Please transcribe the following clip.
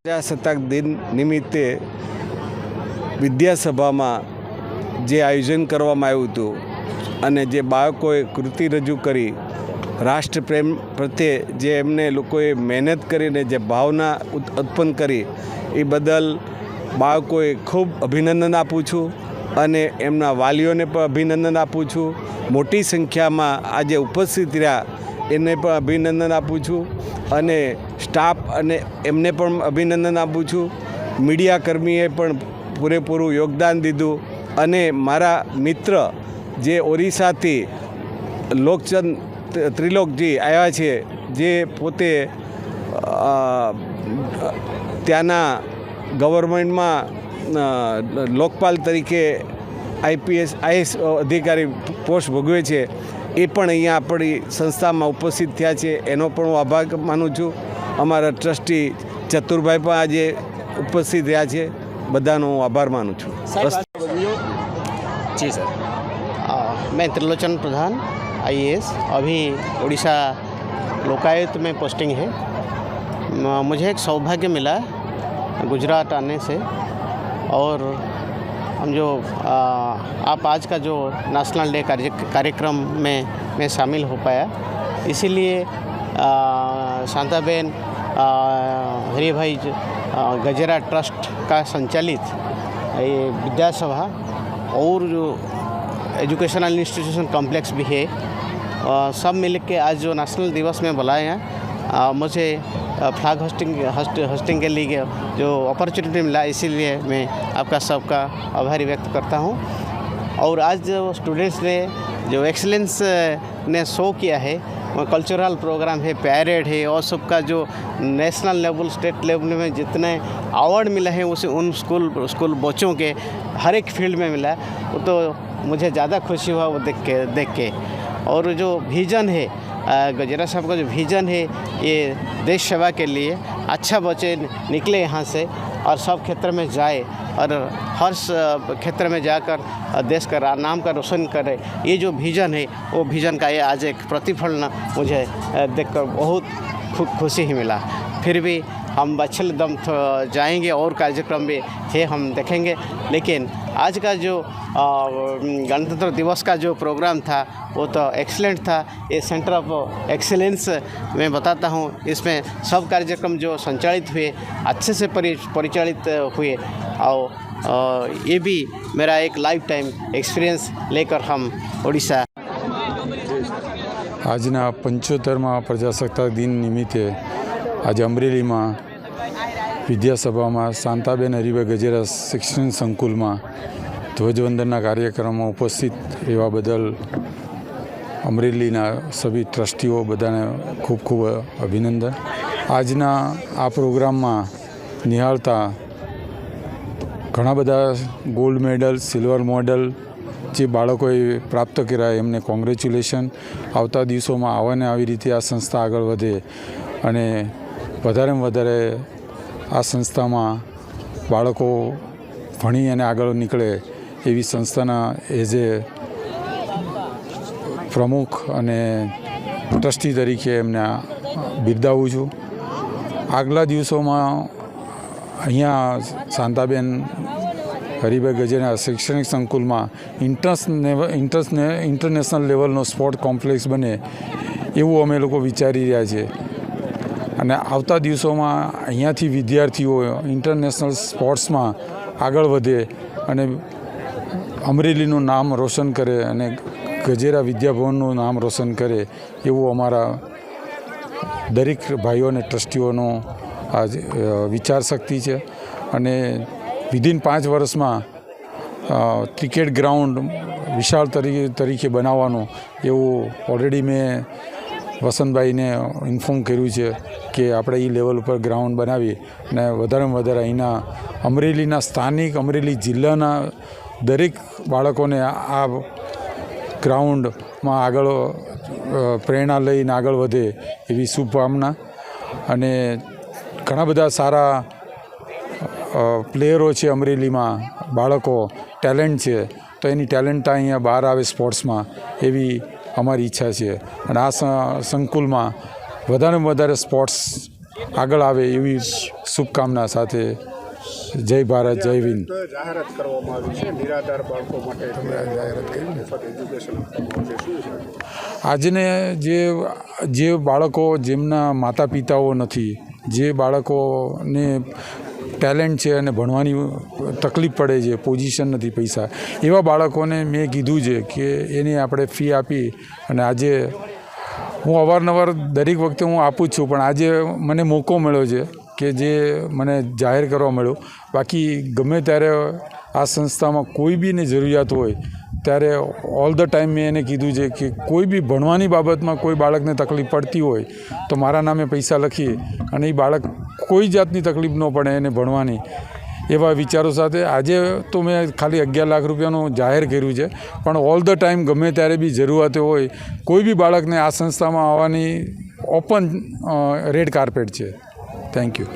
પ્રજાસત્તાક દિન નિમિત્તે વિદ્યાસભામાં જે આયોજન કરવામાં આવ્યું હતું અને જે બાળકોએ કૃતિ રજૂ કરી રાષ્ટ્રપ્રેમ પ્રત્યે જે એમને લોકોએ મહેનત કરીને જે ભાવના ઉત્પન્ન કરી એ બદલ બાળકોએ ખૂબ અભિનંદન આપું છું અને એમના વાલીઓને પણ અભિનંદન આપું છું. મોટી સંખ્યામાં આજે ઉપસ્થિત રહ્યા એને પણ અભિનંદન આપું છું અને સ્ટાફ અને એમને પણ અભિનંદન આપું છું. મીડિયાકર્મીએ પણ પૂરેપૂરું યોગદાન દીધું અને મારા મિત્ર જે ઓરિસ્સાથી લોકચંદ ત્રિલોકજી આવ્યા છે, જે પોતે ત્યાંના ગવર્મેન્ટમાં લોકપાલ તરીકે IAS અધિકારી પોસ્ટ ભોગવે છે, એ પણ અહીંયા આપણી સંસ્થામાં ઉપસ્થિત થયા છે. એનો પણ હું આભાર માનું છું. અમારા ટ્રસ્ટી ચતુરભાઈ પણ આજે ઉપસ્થિત રહ્યા છે. બધાનો હું આભાર માનું છું. जी सर. मैं त्रिलोचन प्रधान IAS, अभी उड़ीसा लोकायुक्त में पोस्टिंग है. मुझे एक सौभाग्य मिला गुजरात आने से और हम जो आप आज का जो नेशनल डे कार्यक्रम में मैं शामिल हो पाया, इसीलिए शांताबेन हरिभाई गजेरा ट्रस्ट का संचालित ये विद्यासभा और जो एजुकेशनल इंस्टीट्यूशन कॉम्प्लेक्स भी है, सब मिल के आज जो नेशनल दिवस में बुलाए हैं, मुझे फ्लैग होस्टिंग के लिए जो अपॉर्चुनिटी मिला, इसीलिए मैं आपका सबका आभारी व्यक्त करता हूँ. और आज जो स्टूडेंट्स ने जो एक्सीलेंस ने शो किया है, कल्चरल प्रोग्राम है, पैरेड है और सबका जो नेशनल लेवल स्टेट लेवल में जितने अवार्ड मिले हैं उसे उन स्कूल बच्चों के हर एक फील्ड में मिला, वो तो मुझे ज़्यादा खुशी हुआ वो देख के. और जो विज़न है गजेरा साहब का, जो विज़न है ये देश सेवा के लिए, अच्छा बच्चे निकले यहाँ से और सब क्षेत्र में जाए और हर क्षेत्र में जाकर देश का नाम का रोशन करे. ये जो विज़न है वो विज़न का ये आज एक प्रतिफलन मुझे देखकर बहुत खुशी ही मिला. फिर भी हम बछल दम जाएंगे और कार्यक्रम भी है, हम देखेंगे. लेकिन आज का जो गणतंत्र दिवस का जो प्रोग्राम था वो तो एक्सीलेंट था. ये सेंटर ऑफ एक्सीलेंस मैं बताता हूँ, इसमें सब कार्यक्रम जो संचालित हुए अच्छे से परिचालित हुए और ये भी मेरा एक लाइफ टाइम एक्सपीरियंस लेकर हम उड़ीसा. આજના 75મા પ્રજાસત્તાક દિન નિમિત્તે આજે અમરેલીમાં વિદ્યાસભામાં શાંતાબેન હરિભાઈ ગજેરા શિક્ષણ સંકુલમાં ધ્વજવંદનના કાર્યક્રમમાં ઉપસ્થિત રહેવા બદલ અમરેલીના સભી ટ્રસ્ટીઓ બધાને ખૂબ ખૂબ અભિનંદન. આજના આ પ્રોગ્રામમાં નિહાળતા ઘણા બધા ગોલ્ડ મેડલ, સિલ્વર મેડલ જે બાળકોએ પ્રાપ્ત કર્યા એમને કોંગ્રેચ્યુલેશન. આવતા દિવસોમાં આવાને આવી રીતે આ સંસ્થા આગળ વધે અને વધારેમાં વધારે આ સંસ્થામાં બાળકો ભણી અને આગળ નીકળે એવી સંસ્થાના એઝ એ પ્રમુખ અને ટ્રસ્ટી તરીકે એમને બિરદાવું છું. આગલા દિવસોમાં અહીંયા શાંતાબેન હરિભાઈ ગજેરા શૈક્ષણિક સંકુલમાં ઇન્ટરનેશનલ લેવલનો સ્પોર્ટ કોમ્પ્લેક્સ બને એવું અમે લોકો વિચારી રહ્યા છીએ. અને આવતા દિવસોમાં અહીંયાથી વિદ્યાર્થીઓ ઇન્ટરનેશનલ સ્પોર્ટ્સમાં આગળ વધે અને અમરેલીનું નામ રોશન કરે અને ગજેરા વિદ્યાભવનનું નામ રોશન કરે એવું અમારા દરેક ભાઈઓ અને ટ્રસ્ટીઓનો આ વિચાર શક્તિ છે. અને વિધિન 5 વર્ષમાં ક્રિકેટ ગ્રાઉન્ડ વિશાળ તરીકે બનાવવાનું એવું ઓલરેડી મેં વસંતભાઈને ઇન્ફોર્મ કર્યું છે કે આપણે એ લેવલ ઉપર ગ્રાઉન્ડ બનાવી અને વધારેમાં વધારે અહીંના અમરેલીના સ્થાનિક અમરેલી જિલ્લાના દરેક બાળકોને આ ગ્રાઉન્ડમાં આગળ પ્રેરણા લઈને આગળ વધે એવી શુભકામના. અને ઘણા બધા સારા પ્લેયરો છે અમરેલીમાં, બાળકો ટેલેન્ટ છે, તો એની ટેલેન્ટ અહીંયા બહાર આવે સ્પોર્ટ્સમાં એવી અમારી ઈચ્છા છે. અને આ સંકુલમાં વધારેમાં વધારે સ્પોર્ટ્સ આગળ આવે એવી શુભકામના સાથે જય ભારત જય હિન્દ. જાહેરાત કરવામાં આવી છે નિરાધાર બાળકો માટે મફત એજ્યુકેશન આપવામાં આવશે. શું છે આજને જે બાળકો જેમના માતા પિતાઓ નથી, જે બાળકોને ટેલેન્ટ છે અને ભણવાની તકલીફ પડે છે, પોઝિશન નથી પૈસા, એવા બાળકોને મેં કીધું છે કે એની આપણે ફી આપી અને આજે હું અવારનવાર દરેક વખતે હું આપું જ છું, પણ આજે મને મોકો મળ્યો છે કે જે મને જાહેર કરવા મળ્યો. બાકી ગમે ત્યારે આ સંસ્થામાં કોઈ બીને જરૂરિયાત હોય ત્યારે ઓલ ધ ટાઈમ મેં એને કીધું છે કે કોઈ બી ભણવાની બાબતમાં કોઈ બાળકને તકલીફ પડતી હોય તો મારા નામે પૈસા લખી અને એ બાળક કોઈ જાતની તકલીફ ન પડે એને ભણવાની, એવા વિચારો સાથે આજે તો મેં ખાલી 11 લાખ રૂપિયાનું જાહેર કર્યું છે, પણ ઓલ ધ ટાઈમ ગમે ત્યારે બી જરૂરિયાત હોય કોઈ બી બાળકને આ સંસ્થામાં આવવાની ઓપન રેડ કાર્પેટ છે. Thank you.